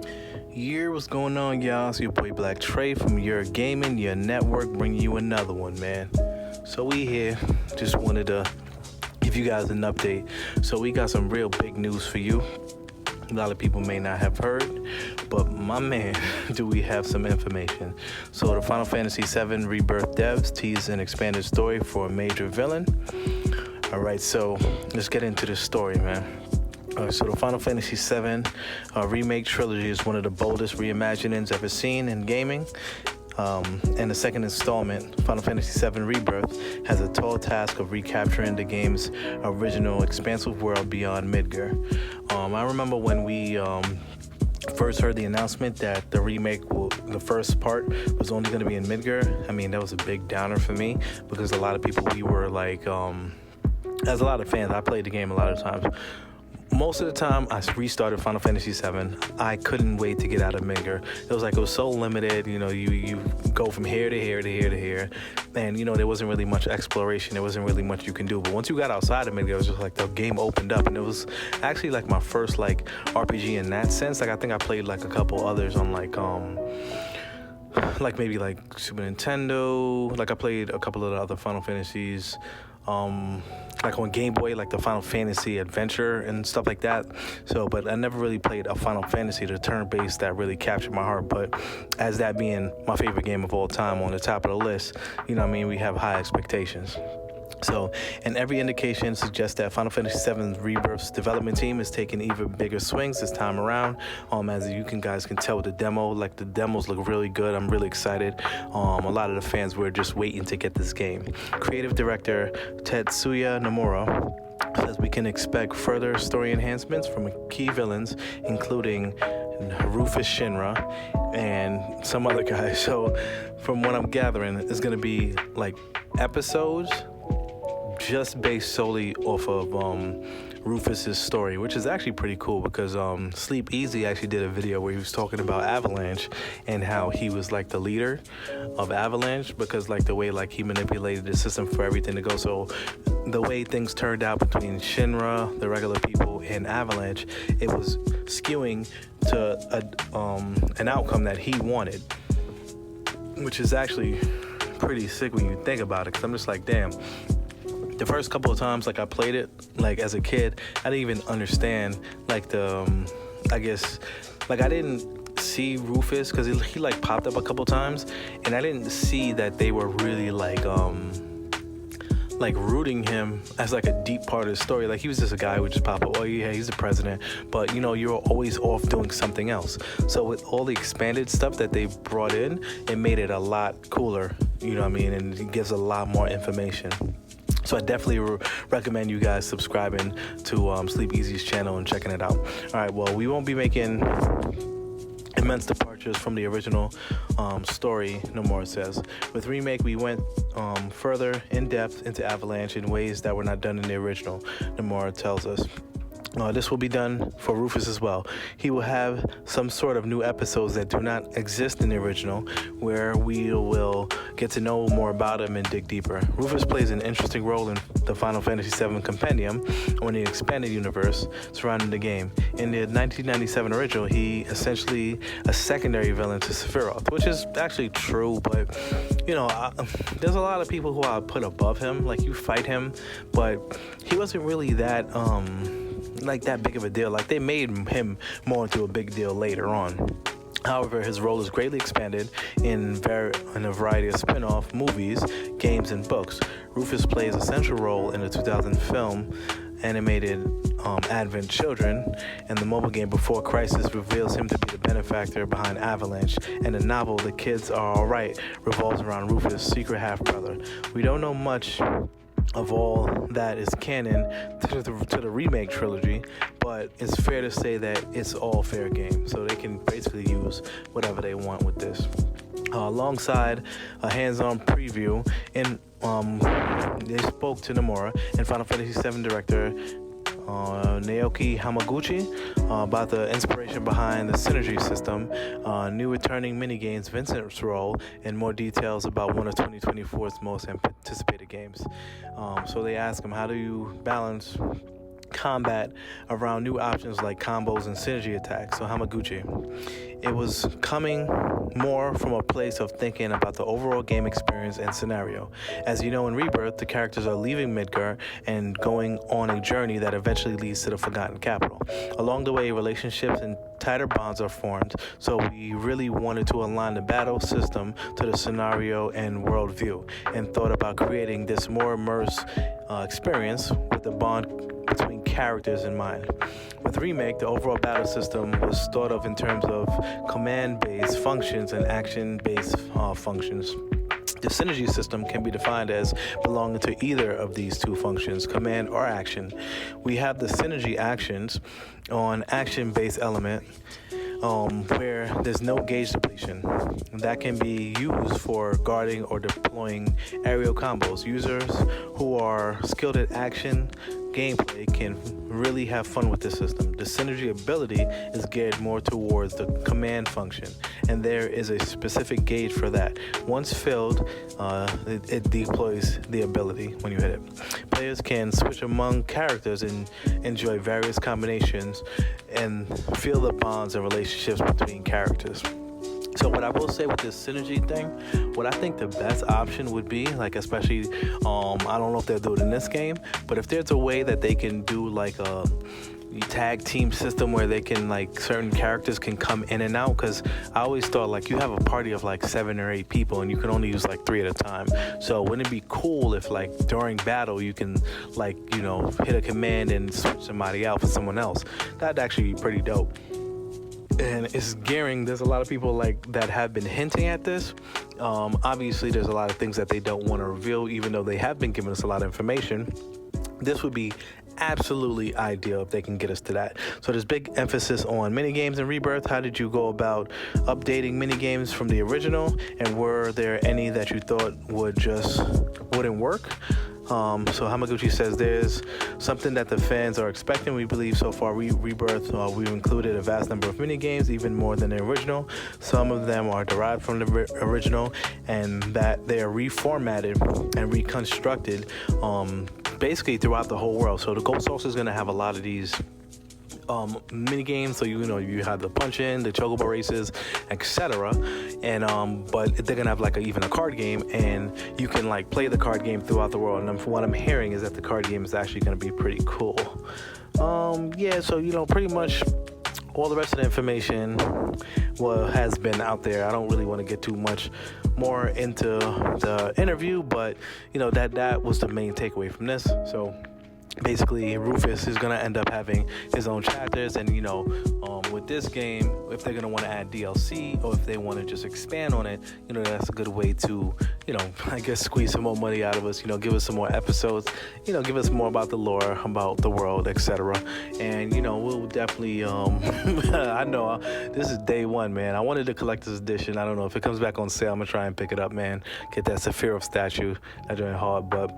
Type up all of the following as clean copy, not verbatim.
What's going on, y'all? It's your boy Black Trey from Your Gaming, Your Network, bringing you another one, man. So we here, just wanted to give you guys an update. So we got some real big news for you. A lot of people may not have heard, but my man, do we have some information? So the Final Fantasy VII Rebirth devs tease an expanded story for a major villain. All right, so let's get into this story, man. So the Final Fantasy VII Remake trilogy is one of the boldest reimaginings ever seen in gaming. And the second installment, Final Fantasy VII Rebirth, has a tall task of recapturing the game's original expansive world beyond Midgar. I remember when we first heard the announcement that the remake, the first part, was only going to be in Midgar. I mean, that was a big downer for me because a lot of people, we were like, as a lot of fans, I played the game a lot of times. Most of the time, I restarted Final Fantasy VII. I couldn't wait to get out of Midgar. It was so limited. You know, you go from here to here to here to here, and there wasn't really much exploration. There wasn't really much you can do. But once you got outside of Midgar, it was just like the game opened up, and it was actually like my first like RPG in that sense. Like I think I played like a couple others on like maybe like Super Nintendo. Like I played a couple of the other Final Fantasies. Like on Game Boy, like the Final Fantasy Adventure and stuff like that. So, but I never really played a Final Fantasy, the turn-based, that really captured my heart. But as that being my favorite game of all time on the top of the list, we have high expectations. So, and every indication suggests that Final Fantasy VII Rebirth's development team is taking even bigger swings this time around. As you guys can tell with the demo, like the demos look really good. I'm really excited. A lot of the fans were just waiting to get this game. Creative director Tetsuya Nomura says we can expect further story enhancements from key villains, including Rufus Shinra and some other guys. So, from what I'm gathering, it's going to be like episodes just based solely off of Rufus's story, which is actually pretty cool because Sleep Easy actually did a video where he was talking about Avalanche and how he was like the leader of Avalanche because like the way like he manipulated the system for everything to go. So the way things turned out between Shinra, the regular people, and Avalanche, it was skewing to an outcome that he wanted, which is actually pretty sick when you think about it, because I'm just like, damn. The first couple of times, like I played it, like as a kid, I didn't even understand, like I didn't see Rufus because he like popped up a couple times, and I didn't see that they were really like rooting him as like a deep part of the story. Like he was just a guy who would just pop up, oh yeah, he's the president, but you're always off doing something else. So with all the expanded stuff that they brought in, it made it a lot cooler, and it gives a lot more information. So I definitely recommend you guys subscribing to Sleep Easy's channel and checking it out. All right, well, we won't be making immense departures from the original story, Nomura says. With Remake, we went further in depth into Avalanche in ways that were not done in the original, Nomura tells us. This will be done for Rufus as well. He will have some sort of new episodes that do not exist in the original, where we will get to know more about him and dig deeper. Rufus plays an interesting role in the Final Fantasy VII Compendium, or in the expanded universe surrounding the game. In the 1997 original, he essentially a secondary villain to Sephiroth, which is actually true, but there's a lot of people who I put above him. Like you fight him, but he wasn't really that that big of a deal. Like they made him more into a big deal later on. However, his role is greatly expanded in a variety of spin-off movies, games, and books. Rufus plays a central role in the 2000 film animated Advent Children, and the mobile game Before Crisis reveals him to be the benefactor behind Avalanche, and the novel The Kids Are Alright revolves around Rufus' secret half-brother. We don't know much of all that is canon to the remake trilogy, but it's fair to say that it's all fair game, so they can basically use whatever they want with this. Alongside a hands-on preview, and they spoke to Nomura and Final Fantasy VII director Naoki Hamaguchi about the inspiration behind the synergy system, new returning minigames, Vincent's role, and more details about one of 2024's most anticipated games. So they ask him, how do you balance combat around new options like combos and synergy attacks. So Hamaguchi. It was coming more from a place of thinking about the overall game experience and scenario. As you know, in Rebirth, the characters are leaving Midgar and going on a journey that eventually leads to the Forgotten Capital. Along the way, relationships and tighter bonds are formed, so we really wanted to align the battle system to the scenario and worldview, and thought about creating this more immersive experience with the bond between characters in mind. With Remake, the overall battle system was thought of in terms of command-based functions and action-based functions. The synergy system can be defined as belonging to either of these two functions, command or action. We have the synergy actions on action-based element where there's no gauge depletion. That can be used for guarding or deploying aerial combos. Users who are skilled at action gameplay can really have fun with this system. The synergy ability is geared more towards the command function, and there is a specific gauge for that. Once filled, it deploys the ability when you hit it. Players can switch among characters and enjoy various combinations and feel the bonds and relationships between characters. So what I will say with this synergy thing, what I think the best option would be, like especially, I don't know if they'll do it in this game, but if there's a way that they can do like a tag team system where they can, like, certain characters can come in and out, because I always thought like you have a party of like 7 or 8 people and you can only use like 3 at a time. So wouldn't it be cool if like during battle you can, like, you know, hit a command and switch somebody out for someone else? That'd actually be pretty dope. And it's gearing, there's a lot of people like that have been hinting at this. Obviously there's a lot of things that they don't want to reveal, even though they have been giving us a lot of information. This would be absolutely ideal if they can get us to that. So there's big emphasis on minigames in Rebirth. How did you go about updating minigames from the original, and were there any that you thought wouldn't work? So Hamaguchi says there's something that the fans are expecting. We believe so far Rebirth, we've included a vast number of minigames, even more than the original. Some of them are derived from the original, and that they are reformatted and reconstructed basically throughout the whole world. So the Gold Source is going to have a lot of these mini games. So you have the punch in, the chocobo races, etc. And but they're gonna have like even a card game, and you can like play the card game throughout the world. And from what I'm hearing is that the card game is actually gonna be pretty cool. Yeah, so pretty much all the rest of the information has been out there. I don't really want to get too much more into the interview, but that was the main takeaway from this. So basically Rufus is going to end up having his own chapters, and with this game, if they're going to want to add DLC or if they want to just expand on it, that's a good way to I guess squeeze some more money out of us, give us some more episodes, give us more about the lore, about the world, etc. And we'll definitely I know this is day one, man. I wanted the collector's edition. I don't know if it comes back on sale, I'm gonna try and pick it up, man. Get that Sephiroth statue. That's doing hard, but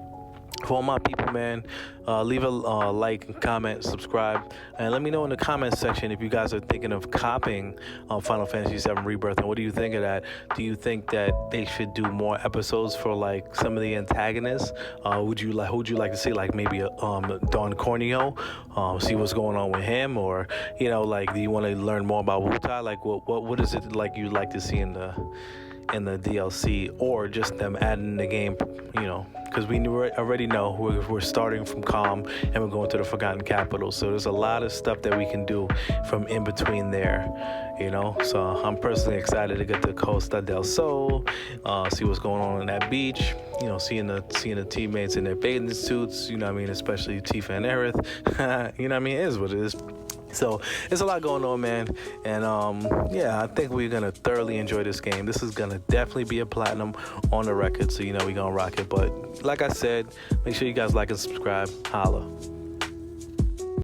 for all my people, man, leave a like, comment, subscribe, and let me know in the comment section if you guys are thinking of copying Final Fantasy VII Rebirth, and what do you think of that? Do you think that they should do more episodes for like some of the antagonists? Who would you like to see, like maybe Don Corneo, see what's going on with him, or like, do you want to learn more about Wutai? Like what is it like you'd like to see in the DLC, or just them adding the game, because we already know we're starting from Calm and we're going to the Forgotten Capital, so there's a lot of stuff that we can do from in between there, so I'm personally excited to get to Costa del Sol, see what's going on that beach, seeing the teammates in their bathing suits, especially Tifa and Aerith. It is what it is. So it's a lot going on, man, and yeah, I think we're gonna thoroughly enjoy this game. This is gonna definitely be a platinum on the record, so we're gonna rock it. But like I said, make sure you guys like and subscribe. Holla.